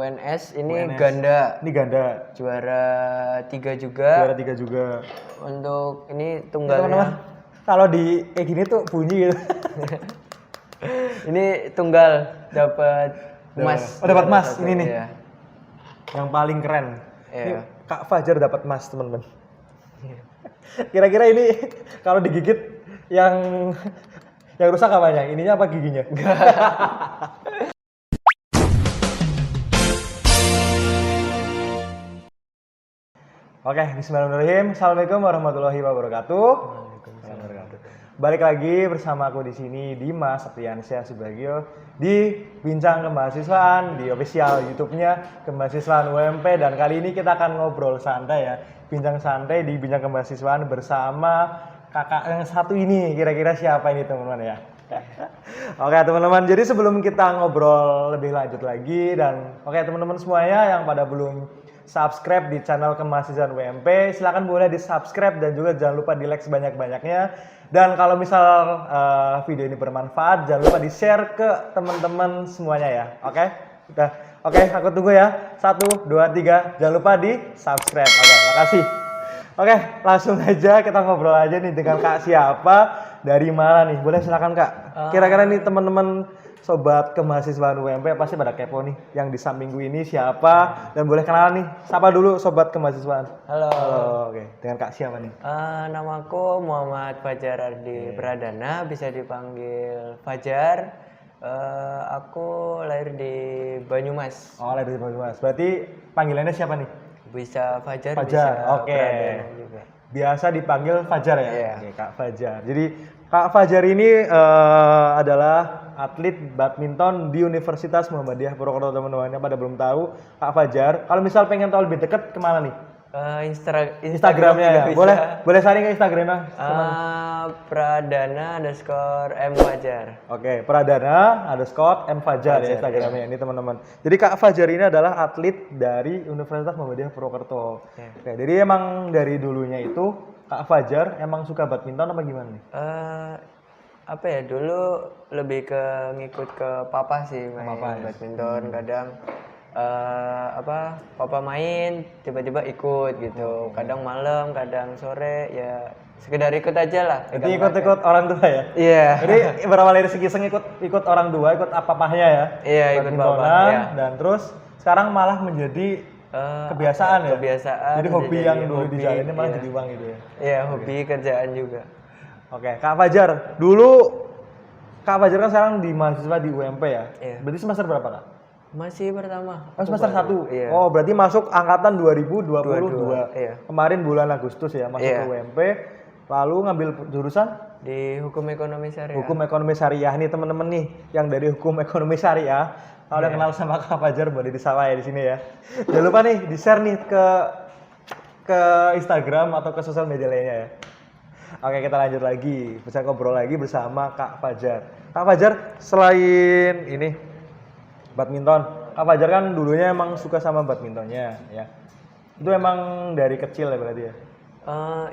UNS ini UNS. ganda. Ini ganda. Juara 3 juga. Juara 3 juga. Untuk ini Teman-teman, tunggalnya. kalau di kayak gini tuh bunyi gitu. Ini tunggal dapat emas. Oh, dapat emas Satu, ini nih. Iya. Yang paling keren. Iya. Ini Kak Fajar dapat emas, teman-teman. Kira-kira ini kalau digigit yang rusak apanya? Ininya apa giginya? Oke, bismillahirrahmanirrahim. Assalamualaikum warahmatullahi wabarakatuh. Balik lagi bersama aku di sini Dimas Septiansyah Subagio di Bincang Kemahasiswaan di official YouTube-nya Kemahasiswaan UMP, dan kali ini kita akan ngobrol santai ya. Bincang santai di Bincang Kemahasiswaan bersama kakak yang satu ini. Kira-kira siapa ini, teman-teman ya? Oke teman-teman, jadi sebelum kita ngobrol lebih lanjut lagi, dan oke teman-teman semuanya yang pada belum subscribe di channel Kemahasiswaan UMP, silakan boleh di subscribe dan juga jangan lupa di like sebanyak-banyaknya. Dan kalau misal video ini bermanfaat, jangan lupa di share ke teman-teman semuanya ya. Oke, udah. Oke, aku tunggu ya. 1, 2, 3, jangan lupa di subscribe. Oke, makasih. Oke, langsung aja kita ngobrol aja nih dengan Kak siapa, dari mana nih? Boleh silakan Kak. Kira-kira nih teman-teman sobat Kemahasiswaan UMP pasti pada kepo nih, yang di sampingku ini siapa, dan boleh kenalan nih. Sapa dulu sobat Kemahasiswaan. Halo. Oke. Dengan Kak siapa nih? Namaku Muhammad Fajar Ardi Pradana, bisa dipanggil Fajar. Aku lahir di Banyumas. Oh, lahir di Banyumas. Berarti panggilannya siapa nih? Bisa Fajar, Fajar. bisa Oke. Pradana juga. Biasa dipanggil Fajar ya? Iya. Oke, Kak Fajar. Jadi Kak Fajar ini adalah atlet badminton di Universitas Muhammadiyah Purwokerto, teman-teman. Yang pada belum tahu, Kak Fajar, kalau misal pengen tahu lebih dekat kemana nih? Instagramnya ya? juga bisa. Boleh sharing ke Instagramnya? Pradana _M Fajar. Oke, Pradana _M Fajar ya Instagramnya ini, teman-teman. Jadi Kak Fajar ini adalah atlet dari Universitas Muhammadiyah Purwokerto. Oke, jadi emang dari dulunya itu Kak Fajar emang suka badminton apa gimana nih? Apa ya, dulu lebih ke ngikut ke papa sih main badminton. Kadang papa main tiba-tiba ikut gitu. Kadang malam, kadang sore, ya sekedar ikut aja lah. Jadi ikut-ikut orang tua ya? Iya. Jadi berawal dari segi ikut orang tua, ikut papahnya ya? Iya, ikut papa. Iya. Dan terus sekarang malah menjadi kebiasaan ya? Kebiasaan. Jadi hobi yang dulu dijalani malah jadi uang gitu ya? Iya, hobi kerjaan juga. Oke, Kak Fajar, dulu Kak Fajar kan sekarang di mahasiswa di UMP ya? Iya. Berarti semester berapa Kak? Masih pertama. Oh, semester 1? Iya. Oh, berarti masuk angkatan 2022. Iya. Kemarin bulan Agustus ya, masuk ke UMP. Lalu ngambil jurusan? Di Hukum Ekonomi Syariah. Hukum Ekonomi Syariah nih, teman-teman nih, yang dari Hukum Ekonomi Syariah. Kalau udah kenal sama Kak Fajar boleh disapa ya di sini ya. Jangan lupa nih di-share nih ke Instagram atau ke sosial media lainnya ya. Oke, kita lanjut lagi. Bisa ngobrol lagi bersama Kak Fajar. Kak Fajar, selain ini badminton, Kak Fajar kan dulunya emang suka sama badmintonnya ya. Itu emang dari kecil ya berarti ya?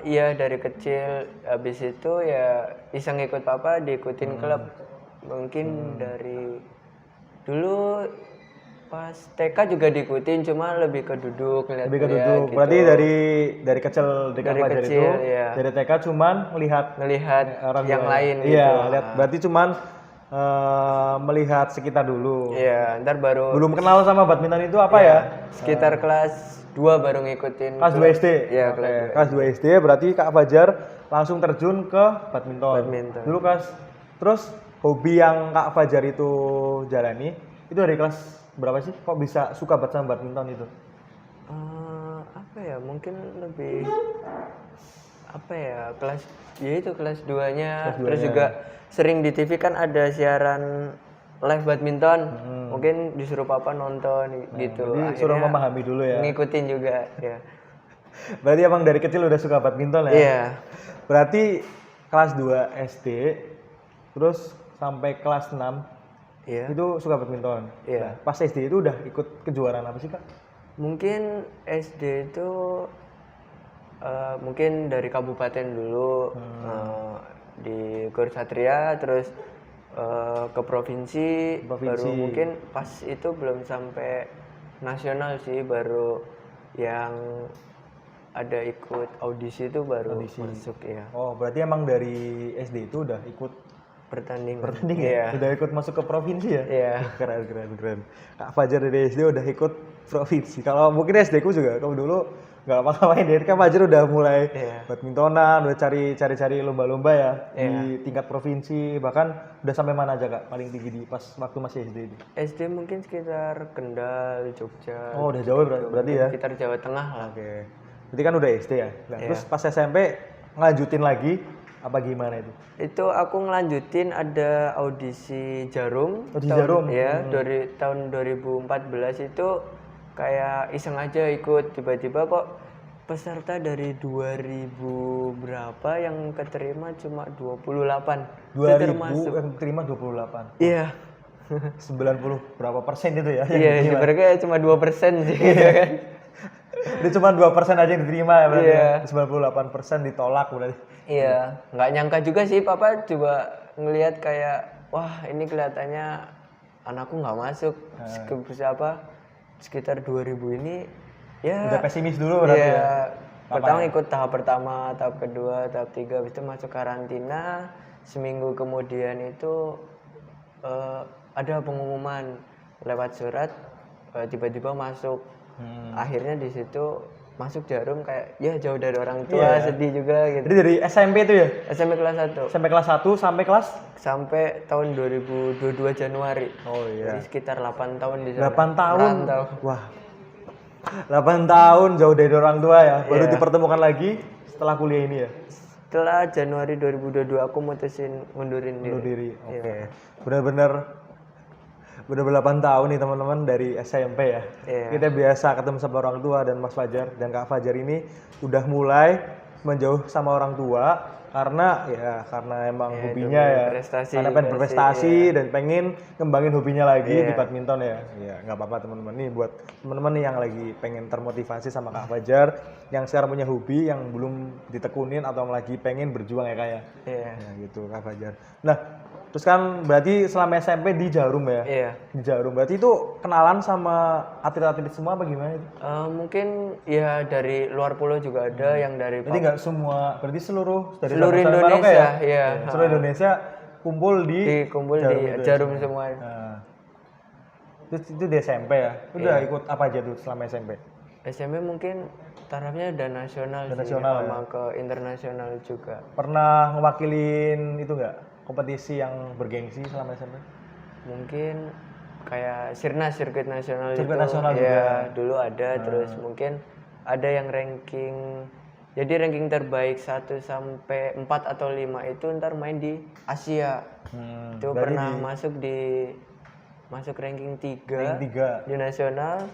Iya, dari kecil. Habis itu ya iseng ikut papa, diikutin klub. Mungkin dari dulu pas TK juga diikutin, cuma lebih ke duduk, ngeliat. Lebih ke duduk. Gitu. Berarti dari kecil Kak Fajar kecil, itu iya. dari TK cuman ngelihat orang yang lain iya, gitu. Iya, lihat. Berarti cuman melihat sekitar dulu. Iya, ntar baru Belum kenal sama badminton itu apa ya? sekitar kelas 2 baru ngikutin. Kelas 2 SD? Iya, kelas 2 SD berarti Kak Fajar langsung terjun ke badminton. Dulu terus hobi yang Kak Fajar itu jalani itu dari kelas berapa sih? Kok bisa suka banget sama badminton itu? Apa ya, mungkin lebih apa ya, kelas 2-nya. Terus juga sering di TV kan ada siaran live badminton. Mungkin disuruh papa nonton gitu. Jadi suruh memahami dulu ya. Ngikutin juga ya. Berarti emang dari kecil udah suka badminton ya? Iya. Berarti kelas 2 SD terus sampai kelas 6 itu suka badminton. Iya. Nah, pas SD itu udah ikut kejuaraan apa sih Kak? Mungkin SD itu mungkin dari kabupaten dulu, di Gor Satria, terus ke provinsi. Baru mungkin pas itu belum sampai nasional sih, baru yang ada ikut audisi itu baru masuk ya. Oh, berarti emang dari SD itu udah ikut Pertandingan. ya? Iya. Udah ikut masuk ke provinsi ya? Iya. Keren. Kak Fajar dari SD udah ikut provinsi. Kalau mungkin SD ku juga, kalau dulu nggak apa-apain deh. Kak Fajar udah mulai badmintonan, udah cari lomba-lomba ya di tingkat provinsi. Bahkan udah sampai mana aja Kak? Paling tinggi di pas waktu masih SD itu? SD mungkin sekitar Kendal, Jogja. Oh, udah jauh berarti ya? Sekitar Jawa Tengah lah. Oke. Berarti kan udah SD ya? Nah, terus pas SMP ngelanjutin lagi apa gimana itu? Itu aku ngelanjutin ada audisi Jarum. Jarum? Ya, dari tahun 2014 itu kayak iseng aja ikut, tiba-tiba kok peserta dari 2000 berapa yang keterima cuma 28. 2000 yang terima 28. Iya. 90 berapa persen itu ya? Iya, sebenarnya cuma 2% sih. Dia cuma 2% aja yang diterima ya berarti. Iya. 98% ditolak berarti. Iya, nggak nyangka juga sih, Papa juga ngelihat kayak, wah ini kelihatannya anakku nggak masuk. Sekitar 2000 ini ya. Udah pesimis dulu berarti ya? Pertama ikut tahap pertama, tahap kedua, tahap 3, habis itu masuk karantina. Seminggu kemudian itu ada pengumuman lewat surat, tiba-tiba masuk. Akhirnya di situ masuk Jarum kayak ya jauh dari orang tua, sedih juga gitu. Jadi dari SMP itu ya? SMP kelas 1. SMP kelas 1 sampai kelas? Sampai tahun 2022 Januari. Oh iya. Jadi sekitar 8 tahun di sana. 8 tahun? Rantau. Wah. 8 tahun jauh dari orang tua ya. Baru dipertemukan lagi setelah kuliah ini ya? Setelah Januari 2022 aku mutusin ngundurin diri. Oke. Benar-benar 8 tahun nih teman-teman dari SMP ya. Kita biasa ketemu sama orang tua, dan Mas Fajar dan Kak Fajar ini udah mulai menjauh sama orang tua karena emang hobinya ya. Karena pengen berprestasi dan pengen ngembangin hobinya lagi di badminton ya. Iya, nggak apa-apa teman-teman. Nih buat teman-teman nih yang lagi pengen termotivasi sama Kak Fajar, yang sekarang punya hobi yang belum ditekunin atau lagi pengen berjuang ya kayak. Ya gitu Kak Fajar. Nah, terus kan berarti selama SMP di Jarum ya? Iya. Di Jarum. Berarti itu kenalan sama atlet-atlet semua apa gimana itu? Mungkin ya dari luar pulau juga ada yang dari Jadi nggak semua, berarti seluruh Indonesia, ya. Seluruh Indonesia kumpul di Jarum semua. Nah. Terus itu di SMP ya? Udah ikut apa aja tuh selama SMP? SMP mungkin tarafnya udah nasional sih, sama ke internasional juga. Pernah ngewakilin itu nggak? Kompetisi yang bergengsi selama SMP? Mungkin kayak Sirnas, sirkuit nasional Sirkuit itu. nasional ya, juga. dulu ada, terus mungkin ada yang ranking. Jadi ranking terbaik 1 sampai 4 atau 5 itu ntar main di Asia. Itu pernah masuk ranking 3 di nasional,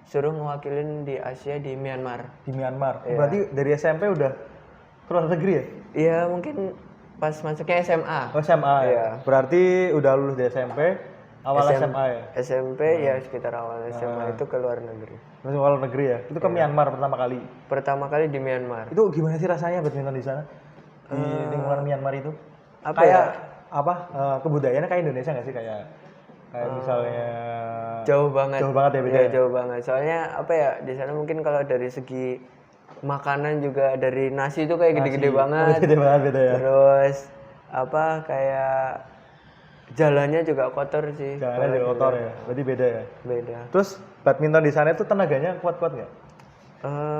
suruh ngewakilin di Asia di Myanmar. Di Myanmar. Berarti dari SMP udah keluar negeri ya? Iya, mungkin pas masuknya SMA. Oh, SMA ya. Berarti udah lulus di SMP, awal SMA ya? SMP ya sekitar awal SMA itu ke luar negeri. Masuk luar negeri ya? Itu ke Myanmar pertama kali? Pertama kali di Myanmar. Itu gimana sih rasanya badminton di sana? Di lingkungan Myanmar itu? Kebudayaannya kayak Indonesia nggak sih? Kayak misalnya jauh banget ya beda ya? Jauh banget, soalnya di sana mungkin kalau dari segi makanan juga, dari nasi itu kayak gede-gede banget. Gede banget beda ya? Terus kayak jalannya juga kotor sih. Jalannya juga kotor ya? Berarti beda ya? Beda. Terus badminton di sana itu tenaganya kuat-kuat nggak?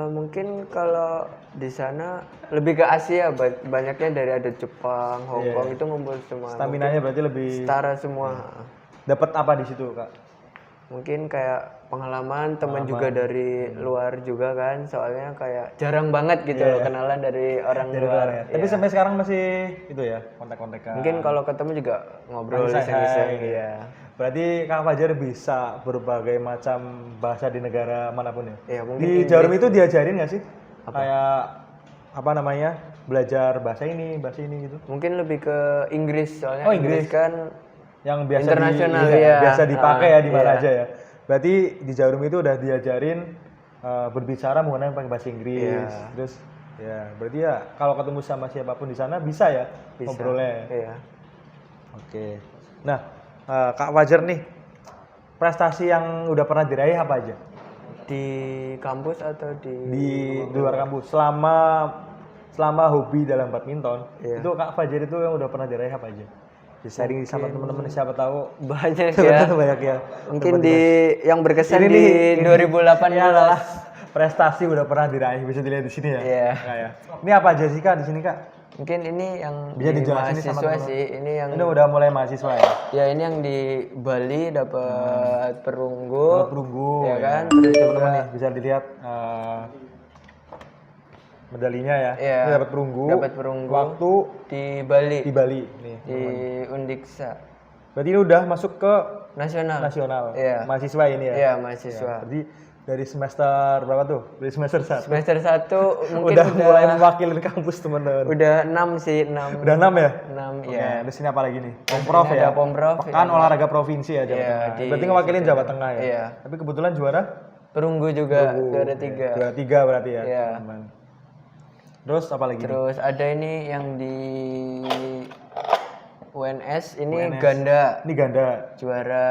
Mungkin kalau di sana lebih ke Asia, banyaknya dari ada Jepang, Hong Kong itu ngumpul semua. Staminanya berarti lebih setara semua. Dapat apa di situ Kak? Mungkin kayak pengalaman, teman juga dari luar juga kan, soalnya kayak jarang banget gitu loh kenalan dari orang luar. Ya. Tapi sampai sekarang masih itu ya, kontak-kontakan. Mungkin kalau ketemu juga ngobrol iseng-iseng ya. Berarti Kak Fajar bisa berbagai macam bahasa di negara manapun ya? Iya, mungkin di Jarum itu diajarin nggak sih? Kayak belajar bahasa ini gitu? Mungkin lebih ke Inggris, soalnya Inggris kan yang biasa internasional biasa dipakai ya di mana aja ya. Berarti di Jarum itu udah diajarin berbicara menggunakan pakai bahasa Inggris. Terus ya berarti ya kalau ketemu sama siapapun di sana bisa ya ngobrolnya. Iya. Oke. Nah, Kak Fajar nih, prestasi yang udah pernah diraih apa aja? Di kampus atau Di luar kampus selama hobi dalam badminton, Iya. itu Kak Fajar itu yang udah pernah diraih apa aja? Di sharing sama teman-teman siapa tahu banyak ya. banyak ya. Mungkin yang berkesan Ini di nih, 2018. ini adalah prestasi udah pernah diraih, bisa dilihat di sini ya. Iya. Kak, ya. Ini apa aja sih Kak di sini Kak? Mungkin ini yang Bisa di dijelasin nih sama mahasiswa teman-teman. sih. Ini yang Ini udah mulai mahasiswa ya. ya ini yang di Bali dapat perunggu. Dapat perunggu. Ya kan? Terus Teman-teman juga nih bisa dilihat medalinya ya. Iya. Ini dapat perunggu. Dapat perunggu. Waktu di Bali di Bali nih. di Undiksa Berarti ini udah masuk ke nasional. nasional. Iya. Mahasiswa ini ya. Iya, mahasiswa. Berarti dari semester berapa tuh? Dari semester 1. Semester 1 mungkin Udah mulai mewakili kampus teman-teman. udah 6 sih, 6. Udah 6 ya? 6 Oke, ya. di sini apa lagi nih? Pomprov Ada ya. Pomprov. Pekan olahraga provinsi ya Jawa Iya, Tengah. di Berarti ngewakilin situ. Jawa Tengah ya. Iya. Tapi kebetulan juara Perunggu juga juara 3. juara 3 berarti ya. Iya. Teman. Terus apa lagi nih? Terus ada ini yang di UNS ini UNS. ganda Ini ganda. juara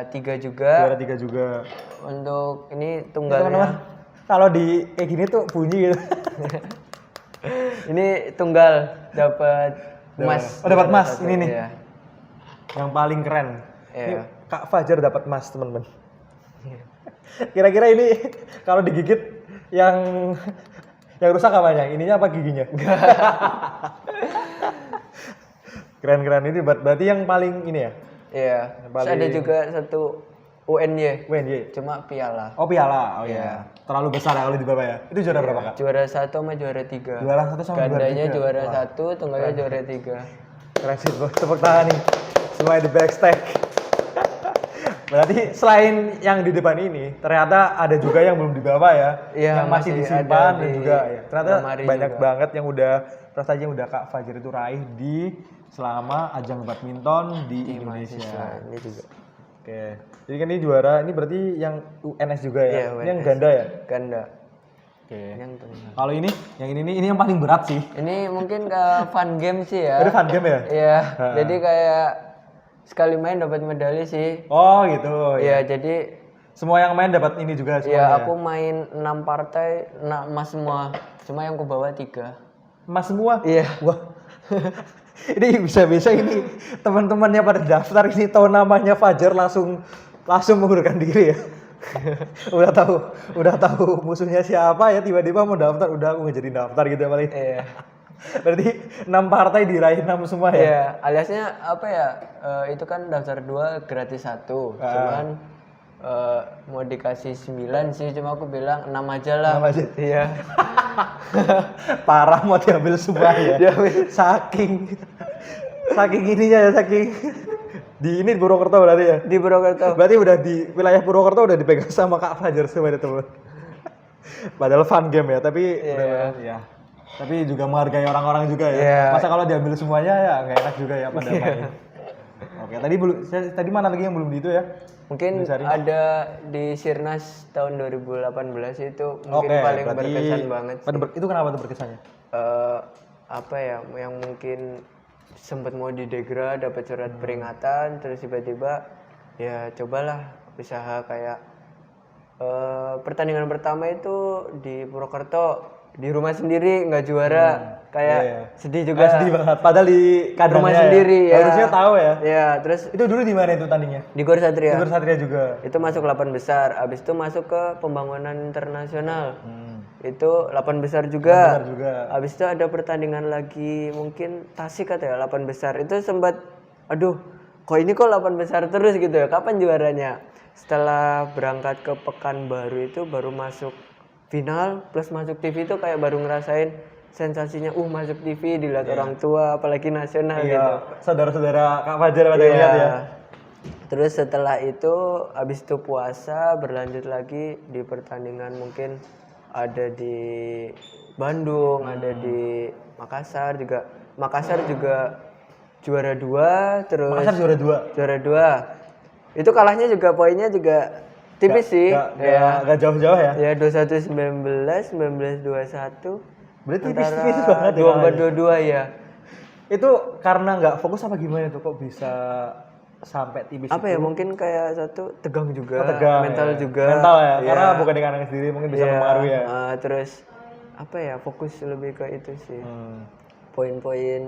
3 juga. Juara 3 juga. Untuk ini Teman-teman, tunggalnya. kalau di kayak gini tuh bunyi gitu. Ini tunggal dapat emas. Oh, dapat emas. Satu, Ini nih. iya. Yang paling keren. Iya. Ini Kak Fajar dapat emas, teman-teman. Kira-kira ini kalau digigit yang rusak apanya? Ininya apa giginya? Keren-keren ini berarti yang paling ini ya? Iya. Terus ada juga satu UNY. WNY. Cuma piala. Oh piala. Oh Iya. iya. Terlalu besar ya kalau di bawah ya. Itu juara berapa Kak? Juara 1 sama juara 3. Juara 1 sama juara 3. Gandanya juara 1, tunggalnya juara 3. Keren sih, bos. Tepuk tangan nih. Semuanya di backstage. Berarti selain yang di depan ini, ternyata ada juga yang belum dibawa ya, Iya, yang masih masih disimpan ada dan di juga ya. Ternyata lemari banyak juga. banget yang udah prestasi yang udah Kak Fajar itu raih di selama ajang badminton di Indonesia. Mahasiswa ini juga. Oke. Jadi kan ini juara, ini berarti yang UNS juga ya. Iya, Ini yang UNS. ganda ya. Ganda. Oke. Yang tunggal. Kalau ini, yang ini yang paling berat sih. Ini mungkin ke fun game sih ya. Ini fun game ya? Iya. Jadi kayak sekali main dapat medali sih. Oh gitu. Iya, jadi Semua yang main dapat ini juga ya semuanya. aku main 6 partai, emas semua. Cuma yang ku bawa 3. Emas semua. Iya. Wah. Ini bisa-bisa ini teman-temannya pada daftar ini tahu namanya Fajar langsung mengundurkan diri ya. udah tahu musuhnya siapa ya, tiba-tiba mau daftar, udah aku nggak jadi daftar gitu ya paling. Iya. Berarti 6 partai diraih 6 semua ya. Iya, aliasnya apa ya? Itu kan daftar 2 gratis 1. Cuman mau dikasih 9 sih, cuma aku bilang 6 aja lah. 6 aja. Iya. Parah mau diambil semua ya. Saking ininya ya, saking di ini Purwokerto berarti ya. Di Purwokerto. Berarti udah di wilayah Purwokerto udah dipegang sama Kak Fajar semuanya teman. Padahal fun game ya, tapi bener-bener ya. Tapi juga menghargai orang-orang juga ya. Iya. Masa kalau diambil semuanya ya nggak enak juga ya pada main. Oke, tadi mana lagi yang belum di itu ya? Mungkin ada di Sirnas tahun 2018 itu mungkin paling berkesan banget sih. Itu kenapa tuh berkesannya? Apa ya, yang mungkin sempat mau didegra, dapat surat peringatan, terus tiba-tiba ya cobalah usaha kayak pertandingan pertama itu di Purwokerto, di rumah sendiri nggak juara, kayak sedih juga. Sedih banget. Padahal di kandangnya Rumah sendiri ya. Harusnya tahu ya. Ya, terus Itu dulu di mana itu tandingnya? di Gor Satria. Di Satria juga. Itu masuk 8 besar, habis itu masuk ke pembangunan internasional. Itu 8 besar juga. Benar juga. Habis itu ada pertandingan lagi mungkin Tasik atau ya 8 besar. Itu sempat aduh, kok 8 besar terus gitu ya. Kapan juaranya? Setelah berangkat ke Pekanbaru itu baru masuk final plus masuk TV itu kayak baru ngerasain sensasinya masuk TV dilihat orang tua apalagi nasional gitu. Iya, saudara-saudara Kak Fajar pada Iya. lihat ya. Terus setelah itu habis itu puasa berlanjut lagi di pertandingan mungkin ada di Bandung, ada di Makassar juga. Makassar juga juara 2, terus Makassar juara 2. Itu kalahnya juga poinnya juga tipis sih. Gak jauh-jauh ya. Ya 21-19, 19-21. Berarti Antara tipis banget ya. 24-22 ya. Itu karena nggak fokus apa gimana tuh kok bisa sampai tipis Apa itu? ya, mungkin kayak satu tegang juga, Tegang, mental ya. juga. Mental ya, Iya. karena bukan dengan anak sendiri mungkin bisa Iya, mempengaruhi ya. terus apa ya, fokus lebih ke itu sih. Hmm. Poin-poin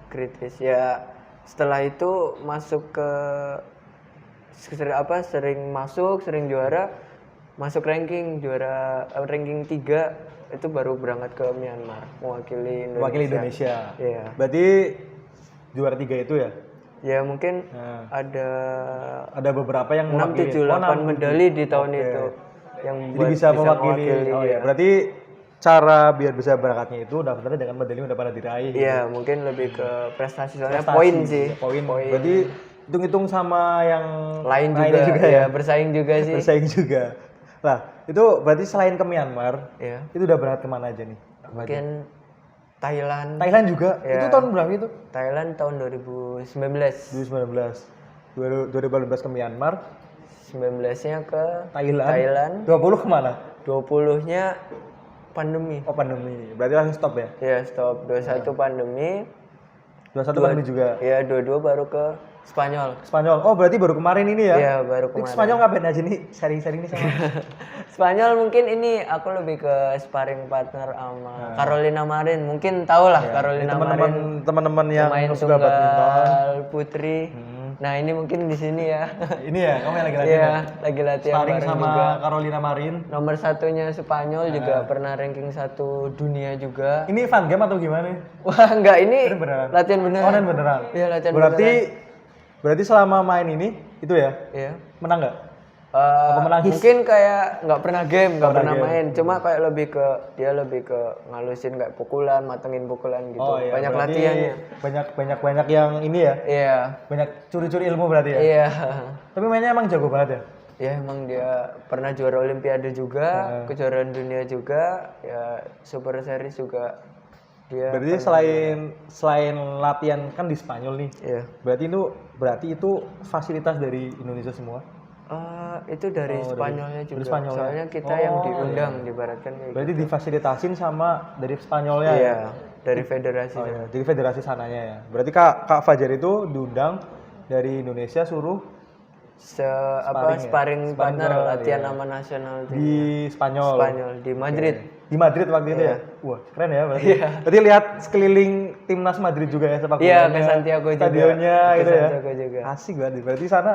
kritis ya. Setelah itu masuk ke sering masuk, sering juara, masuk ranking juara ranking 3 itu baru berangkat ke Myanmar mewakili Indonesia. Wakil Indonesia. Iya. Berarti juara 3 itu ya? Ya mungkin Nah, ada beberapa yang 6, mewakili. 7, 8 medali di tahun Oke. itu yang Jadi buat bisa mewakili. Oh ya. ya, berarti cara biar bisa berangkatnya itu daftarnya dengan medali udah pada diraih. Iya, mungkin lebih ke prestasi soalnya Prestasi, poin sih. ya, poin. Berarti hitung-hitung sama yang Lain lainnya juga ya, bersaing juga sih. bersaing juga. Nah, itu berarti selain ke Myanmar, Iya. itu udah berangkat kemana aja nih? Mungkin Thailand. Thailand juga. Ya. Itu tahun berapa itu? Thailand tahun 2019. 2019. 2018 ke Myanmar, 19-nya ke Thailand. 20 kemana? 20-nya pandemi. Oh, pandemi. Berarti langsung stop ya? Ya, stop. 21 pandemi. 21 pandemi juga. Ya, 22 baru ke Spanyol. Spanyol. Oh, berarti baru kemarin ini ya? Iya, baru Ini kemarin. Spanyol ngapain aja nih? Sharing-sharing nih sama. Spanyol mungkin ini aku lebih ke sparring partner sama Carolina Marin. Mungkin tahu lah Carolina Marin. Teman-teman yang Main suka badminton. tunggal putri. Nah, ini mungkin di sini ya. Ini ya, kamu yang lagi latihan. Iya, ya? lagi latihan Sparring bareng sama juga. Carolina Marin. Nomor satunya Spanyol juga pernah ranking 1 dunia juga. Ini fun game atau gimana? Wah, enggak, ini Ini beneran? latihan beneran. Oh, dan beneran. Iya, latihan Berarti selama main ini itu ya, beneran. Iya. menang nggak? Eh, Apa menangis? mungkin kayak nggak pernah game, nggak Pernah pernah game. main. Cuma kayak dia lebih ke ngalusin kayak pukulan, matengin pukulan gitu. Oh iya, Banyak berarti latihannya. Banyak yang ini ya, Iya. banyak curi-curi ilmu berarti ya. Iya. Tapi mainnya emang jago banget ya. Ya emang dia pernah juara olimpiade juga, kejuaraan dunia juga, ya Super Series juga dia. Berarti selain latihan kan di Spanyol nih. Iya. Berarti itu fasilitas dari Indonesia semua. Itu dari Spanyolnya juga. dari Spanyolnya. Soalnya kita yang diundang diibaratkan kayak Berarti difasilitasin sama dari Spanyolnya gitu. ya. Iya, dari federasi. Oh, iya. Dari federasi sananya ya. Berarti Kak Fajar itu diundang dari Indonesia suruh Sparring partner ke- latihan iya. sama nasional tim di Spanyol. Spanyol di Madrid. Di Madrid waktu itu ya. Wah, keren ya berarti. Berarti lihat sekeliling timnas Madrid juga ya sepak Iya, bolanya. ke Santiago juga. Stadionnya Ke gitu ya. Santiago juga. Asik banget. Berarti sana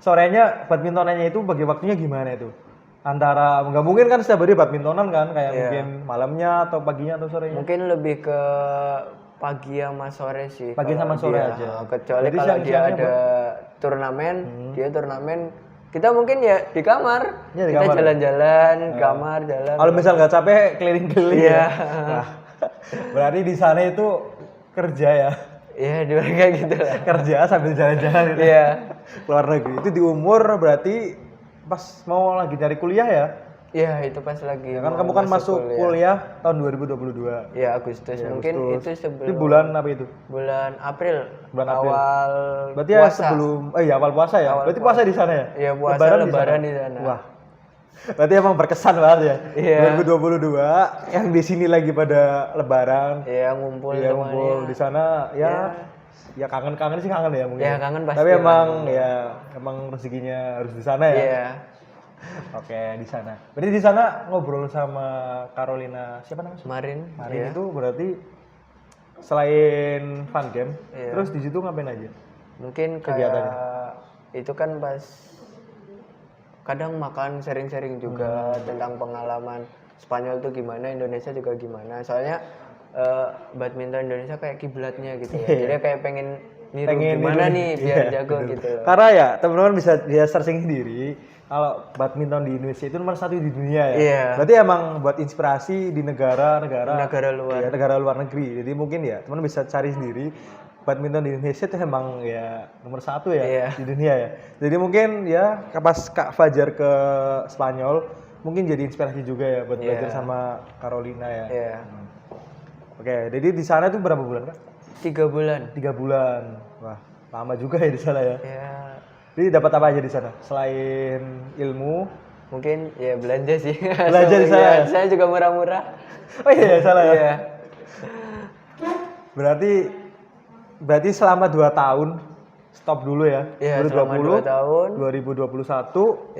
sorenya badmintonannya itu bagi waktunya gimana itu? Antara nggak mungkin kan setiap hari badmintonan kan kayak mungkin malamnya atau paginya atau sorenya. Mungkin lebih ke pagi sama sore sih. Pagi kalau sama sore dia. aja. Kecuali Berarti kalau dia siang-siangnya ada turnamen, dia turnamen kita mungkin ya di kamar. Iya, di kita kamar. jalan-jalan, kamar, jalan. Kalau misal nggak capek keliling-keliling Iya. ya. Wah, berarti di sana itu kerja ya. Iya, di kayak gitu lah. Kerja sambil jalan-jalan gitu. Iya. Keluar negeri. Itu di umur berarti pas mau lagi cari kuliah ya. Iya, itu pas lagi. Ya kan mau kamu kan masuk kuliah tahun 2022. Iya, Agustus. Mungkin Agustus. itu sebelum Itu bulan apa itu? bulan April. Bulan April. Awal Berarti ya puasa. sebelum awal puasa ya. Awal Berarti puasa di sana ya? Iya, puasa lebaran di sana. Wah. Berarti emang berkesan banget ya. Iya. 2022 yang di sini lagi pada lebaran. Iya, ngumpul Ya semuanya. ngumpul di sana ya kangen-kangen sih kangen ya mungkin. Ya, kangen pasti Tapi emang kangen. ya emang rezekinya harus di sana ya. Iya. Oke, di sana. Berarti di sana ngobrol sama Carolina siapa namanya? Kemarin. Marin itu berarti selain fun game, Iya. terus di situ ngapain aja? Mungkin kayak itu kan pas kadang makan sharing-sharing juga tentang pengalaman Spanyol tuh gimana, Indonesia juga gimana. Soalnya badminton Indonesia kayak kiblatnya gitu ya. Jadi kayak pengen niru gimana niru. nih biar Iya, jago betul. gitu. Karena ya teman-teman bisa dia searching sendiri kalau badminton di Indonesia itu nomor 1 di dunia ya. Iya. Berarti emang buat inspirasi di negara-negara luar. ya, negara luar negeri. Jadi mungkin ya teman bisa cari sendiri badminton di Indonesia itu emang ya nomor 1 ya Iya. di dunia ya. Jadi mungkin ya pas Kak Fajar ke Spanyol mungkin jadi inspirasi juga ya buat belajar sama Carolina ya. Iya. Oke, jadi di sana tuh berapa bulan Kak? 3 bulan. 3 bulan. Wah, lama juga ya di sana ya. Ya, Jadi dapat apa aja di sana? Selain ilmu, mungkin ya belanja sih. Belanja di sana Iya, ya? di sana juga murah-murah. oh iya salah ya. Iya. Berarti selama 2 tahun stop dulu ya. Iya, selama 2 tahun. 2021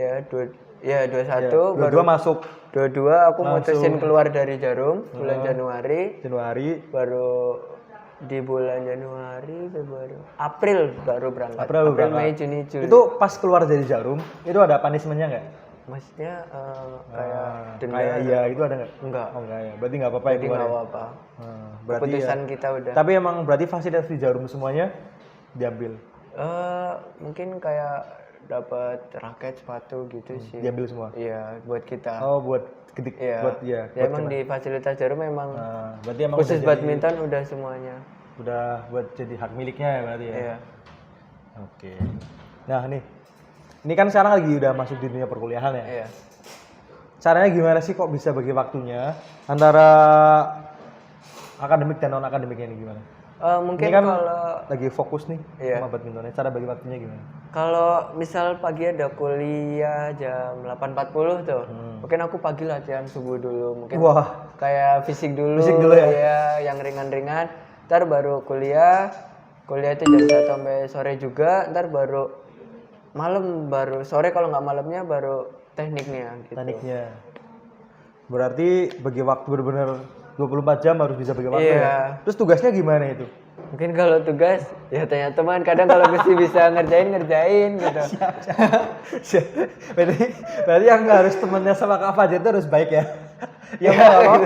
ya 21 22 baru masuk 22 aku langsung. mutusin keluar dari Jarum bulan Januari. Baru di bulan Januari, Februari, April baru berangkat. April Mei, Juni, Juli. Itu pas keluar dari Jarum, itu ada punishment-nya nggak? Maksudnya kayak denda? Kayak iya itu ada nggak? Enggak. Oh enggak ya, berarti nggak apa-apa ya Jadi keluar nggak ya? apa-apa. Berarti Keputusan ya. kita udah. Tapi emang berarti fasilitas di Jarum semuanya diambil? Mungkin kayak dapat raket, sepatu gitu sih. Diambil semua? Iya, buat kita. Oh, buat ketik, Iya. buat ya. Ya emang di fasilitas Jarum memang berarti emang khusus badminton udah semuanya. Udah buat jadi hak miliknya ya berarti ya. Iya. Oke. Nah nih, ini kan sekarang lagi udah masuk di dunia perkuliahan ya. Iya. Caranya gimana sih kok bisa bagi waktunya antara akademik dan non akademiknya ini gimana? Mungkin ini kan kalau lagi fokus nih Iya. sama badmintonnya. Cara bagi waktunya gimana? Kalau misal pagi ada kuliah jam 8.40 tuh, mungkin aku pagi latihan subuh dulu, mungkin Wah, kayak fisik dulu ya, yang ringan-ringan. Ntar baru kuliah itu jam 1 sampai sore juga. Ntar baru malam, baru sore kalau nggak malamnya baru tekniknya. Gitu. tekniknya. Berarti bagi waktu benar-benar 24 jam harus bisa bagi waktu ya. Terus tugasnya gimana itu? Mungkin kalau tugas ya tanya teman, kadang kalau mesti bisa ngerjain gitu. berarti yang harus temennya sama Kak Fajar itu harus baik ya. Ya mau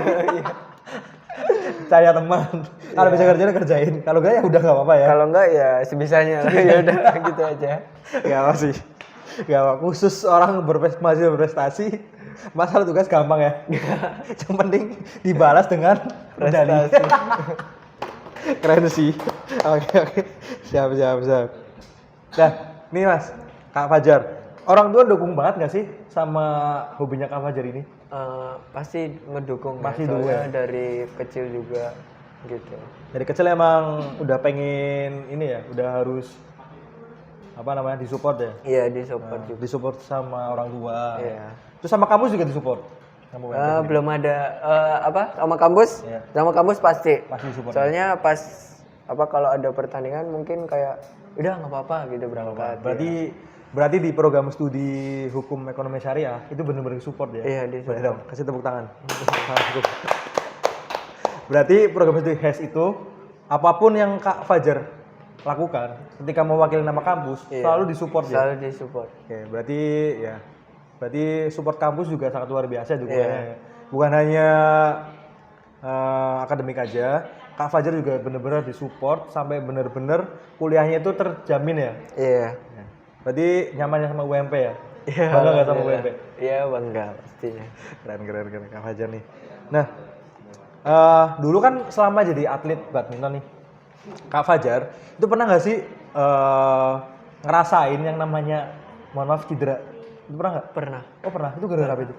cari teman. Kalau bisa kerjain. Kalau enggak ya udah enggak apa-apa ya. Kalau enggak ya sebisanya lah. Ya udah gitu aja. Enggak apa sih. Enggak apa. Khusus orang masih berprestasi, masalah tugas gampang ya. Yang penting dibalas dengan medali. Keren sih. Oke. Siap. Nah, nih Mas, Kak Fajar. Orang tua dukung banget nggak sih sama hobinya Kak Fajar ini? Pasti ngedukung. Pasti ya. dukung ya? Dari kecil juga gitu. Dari kecil emang udah pengen ini ya, udah harus disupport ya? Iya, disupport juga. Disupport sama orang tua. Iya. Terus sama kamu juga disupport? Belum ada sama kampus? Iya. Sama kampus pasti. Pasti support. Soalnya pas kalau ada pertandingan mungkin kayak udah nggak apa-apa gitu berangkat. Berarti di program studi hukum ekonomi syariah itu benar-benar support ya? Iya, di support. Dong, kasih tepuk tangan. Berarti program studi HES itu apapun yang Kak Fajar lakukan ketika mewakili nama kampus selalu disupport ya? Selalu disupport. Oke, berarti support kampus juga sangat luar biasa juga ya. Bukan hanya akademik aja, Kak Fajar juga benar-benar disupport sampai benar-benar kuliahnya itu terjamin ya? Iya. Berarti nyamannya sama UMP ya? Iya. Bangga nggak sama UMP? Iya, bangga pastinya. Keren Kak Fajar nih. Nah, dulu kan selama jadi atlet badminton nih, Kak Fajar itu pernah nggak sih ngerasain yang namanya, mohon maaf, cedera? Itu pernah nggak? Pernah. Oh pernah. Itu gara-gara apa itu?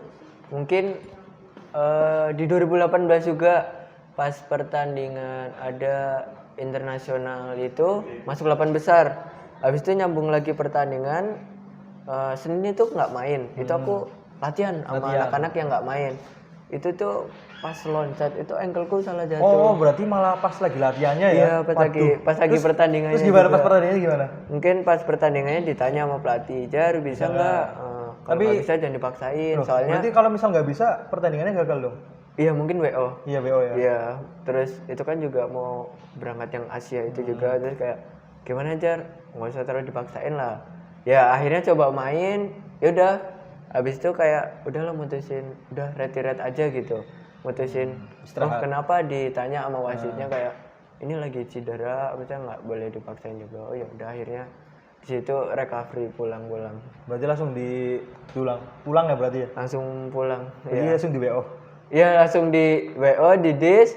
Mungkin di 2018 juga pas pertandingan ada internasional itu masuk 8 besar. Habis itu nyambung lagi pertandingan, Senin itu nggak main. Itu aku latihan sama anak-anak yang nggak main. Itu tuh pas loncat itu ankleku salah jatuh. Oh, berarti malah pas lagi latihannya ya? Iya, pas lagi pertandingannya. Terus gimana juga. pas pertandingannya gimana? Mungkin pas pertandingannya ditanya sama pelatih, Jar bisa nggak? Kalau nggak bisa jangan dipaksain. Soalnya berarti kalau misal nggak bisa pertandingannya gagal dong? iya mungkin WO. Iya WO ya. Iya, terus itu kan juga mau berangkat yang Asia itu juga, terus kayak gimana Jar? Nggak usah terlalu dipaksain lah. Ya akhirnya coba main, yaudah. Habis itu kayak udahlah mutusin, udah retire aja gitu. Mutusin, kenapa ditanya sama wasitnya kayak ini lagi cedera, maksudnya nggak boleh dipaksain juga. Oh ya udah akhirnya di situ recovery pulang. Berarti langsung pulang ya berarti ya? Langsung pulang. Jadi langsung di WO? Iya langsung di WO, di dis.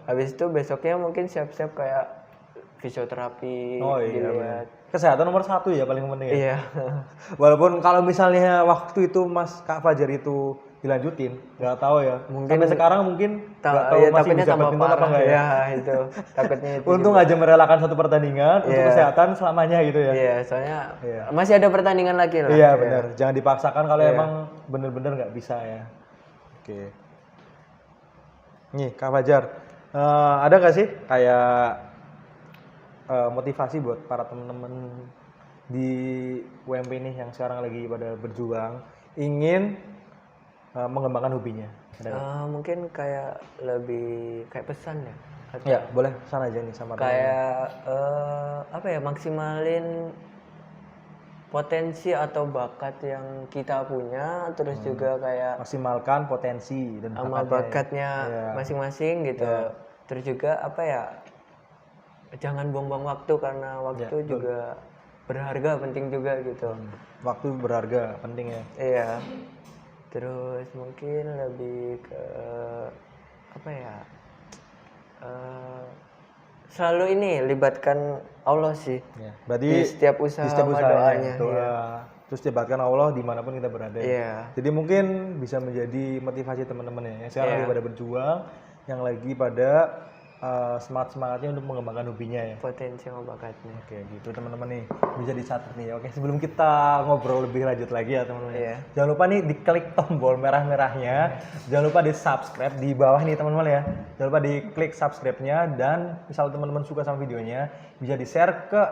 Habis itu besoknya mungkin siap-siap kayak fisioterapi. Oh iya. Dilihat. Kesehatan nomor 1 ya paling penting ya? Iya. Walaupun kalau misalnya waktu itu Mas Kak Fajar itu dilanjutin, nggak tahu ya. Mungkin sampai sekarang mungkin nggak tahu ya, masih bisa tambah badminton apa parah. enggak ya? Ya itu takutnya itu. Untung juga. aja merelakan satu pertandingan untuk kesehatan selamanya gitu ya. Iya, soalnya masih ada pertandingan lagi lah. Iya benar, jangan dipaksakan kalau emang bener-bener nggak bisa ya. Oke. Nih Kak Fajar, ada nggak sih kayak motivasi buat para teman-teman di UMP ini yang sekarang lagi pada berjuang ingin mengembangkan hobinya? Ada nggak? Mungkin kayak lebih kayak pesan ya. Atau Ya, boleh sana aja nih sama teman-teman. kayak apa ya, maksimalin potensi atau bakat yang kita punya, terus juga kayak Maksimalkan potensi dan sama bakatnya Iya. masing-masing gitu. Terus juga apa ya, jangan buang-buang waktu karena waktu juga berharga, penting juga gitu. Waktu berharga, penting ya. Iya. Terus mungkin lebih ke apa ya? Selalu ini libatkan Allah sih Ya. Berarti di setiap usaha sama doanya. doa. Iya. Terus libatkan Allah dimanapun kita berada. Iya. Jadi mungkin bisa menjadi motivasi teman-teman ya yang sekarang lagi pada berjuang, yang lagi pada semangatnya untuk mengembangkan hobinya ya. Potensi sama bakatnya. Oke gitu teman-teman nih, bisa dicatat nih. Oke, sebelum kita ngobrol lebih lanjut lagi ya teman-teman. Iya. Jangan lupa nih diklik tombol merah-merahnya. Jangan lupa di subscribe di bawah nih teman-teman ya. Jangan lupa diklik subscribe-nya, dan misal teman-teman suka sama videonya bisa di-share ke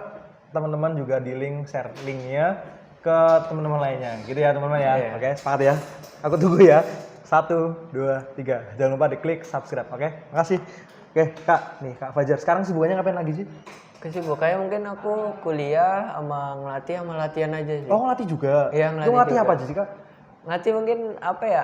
teman-teman, juga di link share linknya ke teman-teman lainnya. Gitu ya teman-teman ya. Iya. Oke, sepakat ya. Aku tunggu ya. 1, 2, 3. Jangan lupa diklik subscribe. Oke, makasih. Oke, Kak. Nih, Kak Fajar. Sekarang sibukannya ngapain lagi sih? Kesibukannya mungkin aku kuliah sama ngelatih sama latihan aja sih. Oh, ngelatih juga? Iya, Itu ngelatih ngelatih juga. apa aja sih, Kak? Ngelatih mungkin apa ya?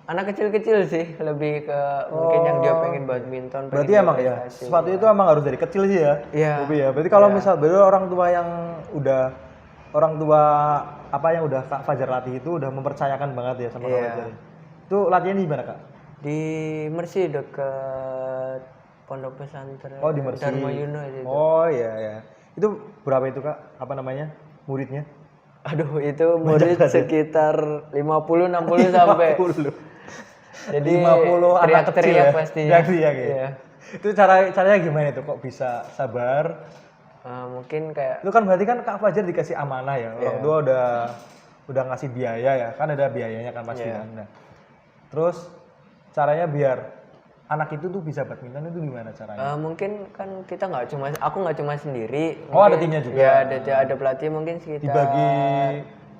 Anak kecil-kecil sih, lebih ke mungkin yang dia pengen badminton. Berarti pengen emang dia ya, prestasi. sepatu itu emang harus dari kecil sih ya? Iya. Hobi ya? Berarti kalau misal bener orang tua yang udah, orang tua apa yang udah Kak Fajar latih itu udah mempercayakan banget ya sama Kak Iya. Fajar. Itu latihannya di mana, Kak? Di Mersi deket pondok pesantren. Oh, di Mersi. Dharma Yuno itu. Oh iya ya. Itu berapa itu, Kak? Apa namanya? Muridnya? Aduh, itu murid sekitar 50-60 sampai. 50. Jadi 50 anak kecil teriak-teriak ya? pastinya. Teriak-teriak ya? Iya. Itu caranya gimana itu? Kok bisa sabar? Mungkin kayak Itu kan berarti kan Kak Fajar dikasih amanah ya. Orang tua udah ngasih biaya ya. Kan ada biayanya kan pasti kan. Nah, terus caranya biar anak itu tuh bisa badminton itu gimana caranya? mungkin kan kita aku nggak cuma sendiri. Oh, ada Mungkin- timnya juga? Ya, ada pelatih mungkin sekitar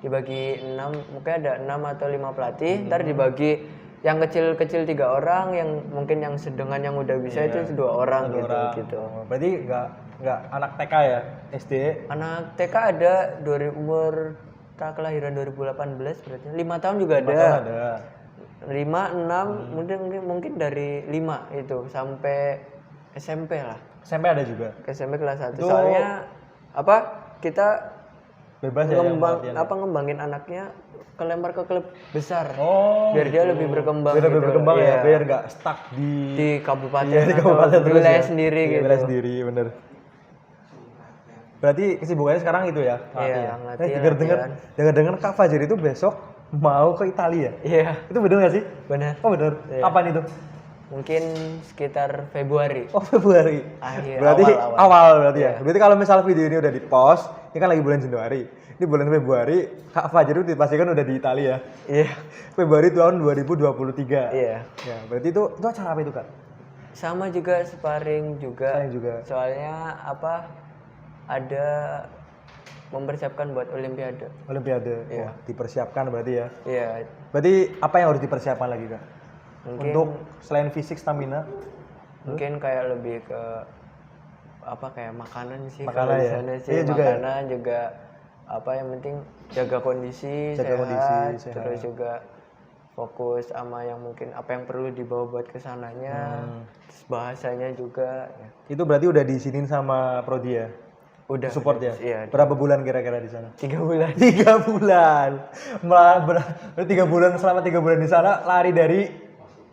dibagi 6, mungkin ada 6 atau 5 pelatih. Ntar dibagi yang kecil-kecil 3 orang, yang mungkin yang sedang yang udah bisa itu 2 orang gitu. Oh, berarti nggak anak TK ya, SD? Anak TK ada umur kelahiran 2018 berarti 5 tahun juga ada. Ada. 5, 6, mungkin dari 5 itu sampai SMP lah. SMP ada juga. Ke SMP kelas 1. Soalnya apa? Kita Bebas ya yang latihan. ngembangin anaknya kelempar ke klub besar. Oh, Biar dia lebih berkembang biar lebih gitu. berkembang ya, Iya. biar nggak stuck Di kabupaten Iya, di atau kabupaten terus wilayah ya. sendiri Iya, gitu. wilayah sendiri, bener. Berarti kesibukannya sekarang itu ya, Iya, ya. ngelatih, Dengar-dengar Kak Fajar itu besok mau ke Italia. Iya, Itu bener nggak sih? benar. Oh bener. Iya. Kapan itu? Mungkin sekitar Februari. Oh Februari. Akhir, Berarti awal. awal berarti ya. Iya. Berarti kalau misal video ini udah di post, ini kan lagi bulan Januari. Ini bulan Februari, Kak Fajar itu dipastikan udah di Italia. Iya. Februari tahun 2023. Iya. Ya, berarti itu acara apa itu, Kak? Sama juga sparring juga. Saya juga. Soalnya apa? Ada mempersiapkan buat Olimpiade. Olimpiade. Iya. Wah, dipersiapkan berarti ya. Iya. Berarti apa yang harus dipersiapkan lagi, Kak? Mungkin Untuk selain fisik, stamina, mungkin kayak lebih ke apa, kayak makanan sih. Makanan kalau di ya? sana sih Iya juga ya? makanan juga apa, yang penting jaga kondisi, sehat. terus juga fokus sama yang mungkin apa yang perlu dibawa buat kesananya, terus bahasanya juga ya. itu berarti udah diizinin sama Prodi ya? Udah Support ya? Iya, Berapa bulan kira-kira di sana? 3 bulan. 3 bulan. Berarti 3 bulan, selama 3 bulan di sana lari dari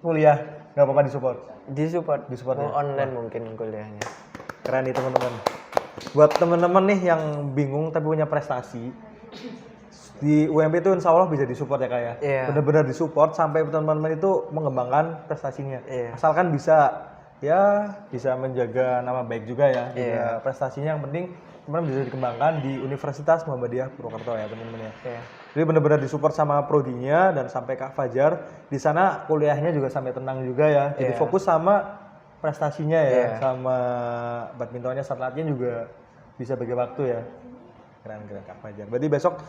kuliah, nggak apa-apa disupport. Disupport ya? online mungkin kuliahnya. Keren nih teman-teman. Buat teman-teman nih yang bingung tapi punya prestasi, di UMP itu insya Allah bisa disupport ya, Kak ya. Iya. Benar-benar disupport sampai teman-teman itu mengembangkan prestasinya. Iya. Asalkan bisa menjaga nama baik juga ya. Juga prestasinya yang penting teman-teman bisa dikembangkan di Universitas Muhammadiyah Purwokerto ya teman-teman ya. Iya. Jadi benar-benar disupport sama prodinya dan sampai Kak Fajar di sana kuliahnya juga sampai tenang juga ya. Jadi fokus sama prestasinya ya, Iya. sama badmintonnya saat latihan juga bisa bagi waktu ya. Keren Kak Fajar. Berarti besok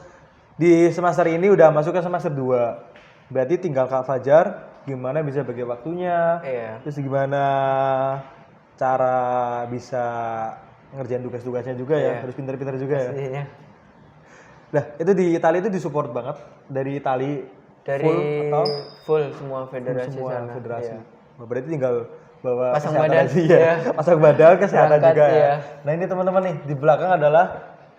di semester ini udah masuk ke semester 2. Berarti tinggal Kak Fajar gimana bisa bagi waktunya. Iya. Terus gimana cara bisa ngerjain tugas-tugasnya juga ya. Iya. Harus pintar-pintar juga ya. Pastinya. Nah, itu di Itali itu disupport banget dari Itali Dari full atau full semua federasi semua sana. federasi. Iya. Berarti tinggal bawa Pasang kesehatan badan, aja ya. iya. Pasang badan kesehatan Berangkat, juga ya. iya. Nah, ini teman-teman nih di belakang adalah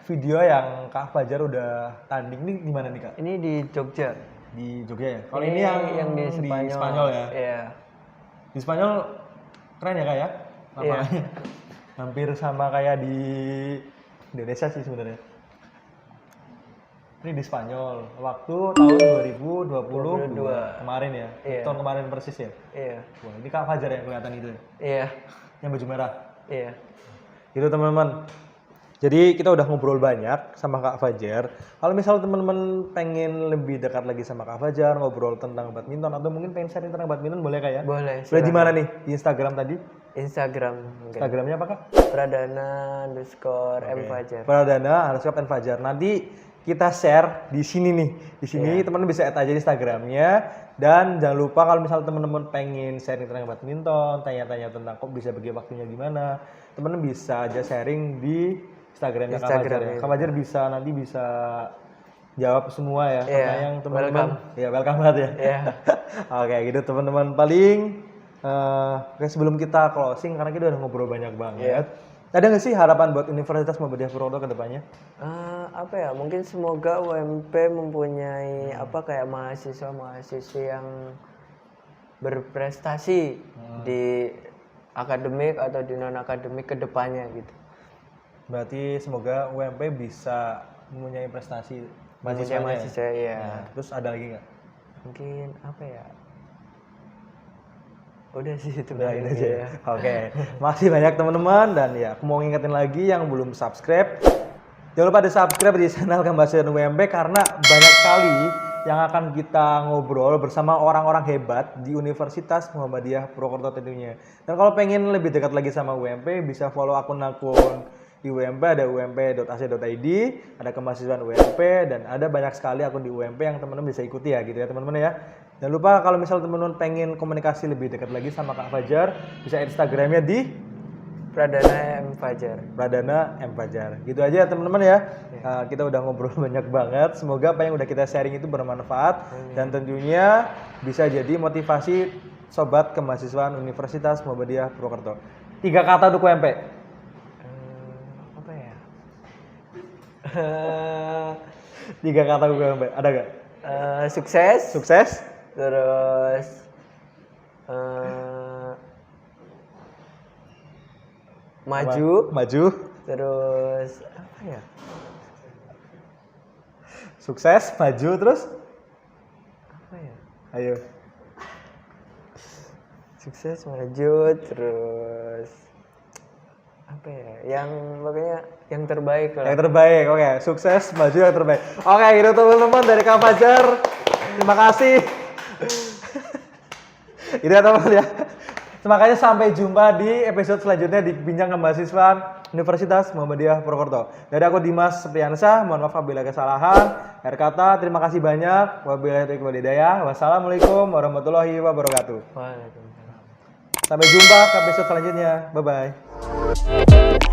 video yang Kak Fajar udah tanding nih di mana nih Kak? Ini di Jogja. Di Jogja ya. Kalau ini yang di Spanyol. ya. Iya. Di Spanyol keren ya Kak ya? Lapangannya. Hampir sama kayak di Indonesia sih sebenarnya. Ini di Spanyol. Waktu tahun 2022 kemarin ya. Iya. Tahun kemarin persis ya. Iya. Wah, ini Kak Fajar yang kelihatan itu ya. Iya. Yang baju merah. Iya. Itu teman-teman. Jadi kita udah ngobrol banyak sama Kak Fajar. Kalau misal teman-teman pengen lebih dekat lagi sama Kak Fajar, ngobrol tentang badminton atau mungkin pengen sharing tentang badminton boleh Kak ya? Boleh. Boleh di mana nih? Di Instagram tadi? Instagram mungkin. Instagramnya apa Kak? Pradana_M Fajar. Pradana _M Fajar. Nanti kita share di sini nih. Di sini teman-teman bisa add aja Instagramnya. Dan jangan lupa kalau misal teman-teman pengen sharing tentang badminton, tanya-tanya tentang kok bisa bagi waktunya gimana, teman-teman bisa aja sharing di Instagramnya Kak Fajar ya. Kak Fajar bisa nanti bisa jawab semua ya. Iya, Yang teman-teman ya welcome banget ya. Iya. Oke gitu teman-teman. Paling sebelum kita closing karena kita udah ngobrol banyak banget. Ada nggak sih harapan buat Universitas Muhammadiyah Purwokerto ke depannya? Apa ya? Mungkin semoga UMP mempunyai apa kayak mahasiswa-mahasiswa yang berprestasi di akademik atau di non akademik ke depannya gitu. Berarti semoga UMP bisa mempunyai prestasi Mahasiswa ya. Nah, terus ada lagi nggak? Mungkin apa ya? Udah sih itu Udah ini aja ya. ya. Oke. Masih banyak teman-teman dan ya aku mau ngingetin lagi yang belum subscribe. Jangan lupa di subscribe di channel Kemahasiswaan UMP karena banyak sekali yang akan kita ngobrol bersama orang-orang hebat di Universitas Muhammadiyah Purwokerto tentunya. Dan kalau pengen lebih dekat lagi sama UMP bisa follow akun-akun di UMP, ada ump.ac.id, ada Kemahasiswaan UMP dan ada banyak sekali akun di UMP yang teman-teman bisa ikuti ya gitu ya teman-teman ya. Jangan lupa kalau misal teman-teman pengen komunikasi lebih dekat lagi sama Kak Fajar, bisa Instagramnya di Pradana M Fajar. Pradana M Fajar. Gitu aja teman-teman ya. Kita udah ngobrol banyak banget. Semoga apa yang udah kita sharing itu bermanfaat dan tentunya bisa jadi motivasi sobat kemahasiswaan Universitas Muhammadiyah Purwokerto. 3 kata untuk UMP. Apa ya? 3 kata untuk UMP. Ada gak? Sukses. Sukses. Terus maju. Maju. Terus apa ya? Sukses, maju terus. Apa ya? Ayo. Sukses, maju, terus apa ya? Yang pokoknya yang terbaik lah. Yang terbaik, oke. Sukses, maju yang terbaik. Oke, gitu teman-teman dari Kak Fajar. Terima kasih. Gitu ya teman-teman ya. Makanya sampai jumpa di episode selanjutnya di Bincang Kemahasiswaan Universitas Muhammadiyah Purwokerto. Dari aku Dimas Sepriansyah, mohon maaf apabila kesalahan. Akhir kata, terima kasih banyak. Wabillahi taufiq wal hidayah. Wassalamualaikum warahmatullahi wabarakatuh. Waalaikumsalam. Sampai jumpa ke episode selanjutnya. Bye-bye.